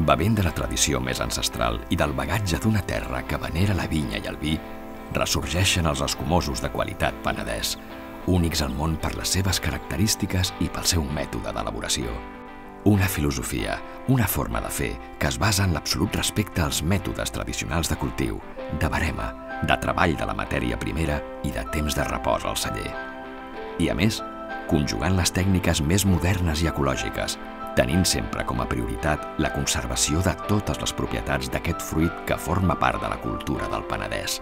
Bevent de la tradició més ancestral i del bagatge d'una terra que venera la vinya i el vi, ressorgeixen els escumosos de qualitat Penedès, únics al món per les seves característiques i pel seu mètode d'elaboració. Una filosofia, una forma de fer que es basa en l'absolut respecte als mètodes tradicionals de cultiu, de barema, de treball de la matèria primera i de temps de repòs al celler. I a més, conjugant les tècniques més modernes i ecològiques, tenint sempre com a prioritat la conservació de totes les propietats d'aquest fruit que forma part de la cultura del Penedès.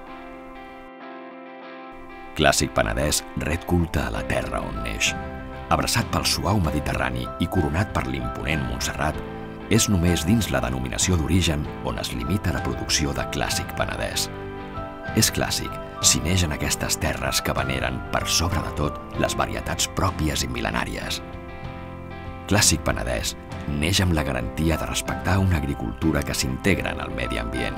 Clàssic Penedès ret culte a la terra on neix. Abraçat pel suau Mediterrani i coronat per l'imponent Montserrat, és només dins la denominació d'origen on es limita la producció de Clàssic Penedès. És clàssic si neix en aquestes terres que veneren, per sobre de tot, les varietats pròpies i mil·lenàries. Clàssic Penedès neix amb la garantia de respectar una agricultura que s'integra en el medi ambient.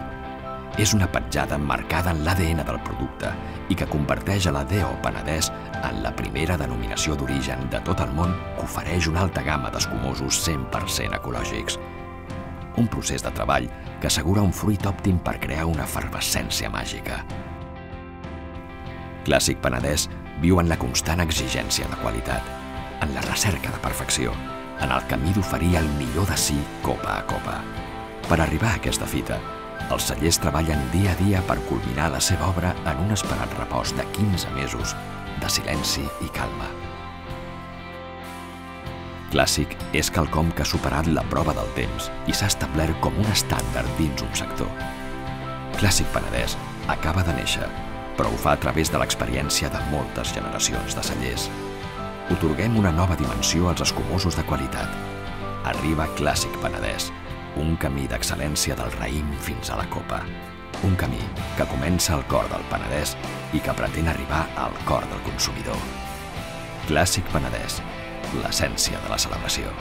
És una petjada marcada en l'ADN del producte i que converteix a la DO Penedès en la primera denominació d'origen de tot el món que ofereix una alta gamma d'escumosos 100% ecològics. Un procés de treball que assegura un fruit òptim per crear una efervescència màgica. Clàssic Penedès viu en la constant exigència de qualitat, en la recerca de perfecció, en el camí d'oferir el millor de si copa a copa. Per arribar a aquesta fita, els cellers treballen dia a dia per culminar la seva obra en un esperat repòs de 15 mesos de silenci i calma. Clàssic és quelcom que ha superat la prova del temps i s'ha establert com un estàndard dins un sector. Clàssic Penedès acaba de néixer, però ho fa a través de l'experiència de moltes generacions de cellers. Otorguem una nova dimensió als escumosos de qualitat. Arriba Clàssic Penedès, un camí d'excel·lència del raïm fins a la copa. Un camí que comença al cor del Penedès i que pretén arribar al cor del consumidor. Clàssic Penedès, l'essència de la celebració.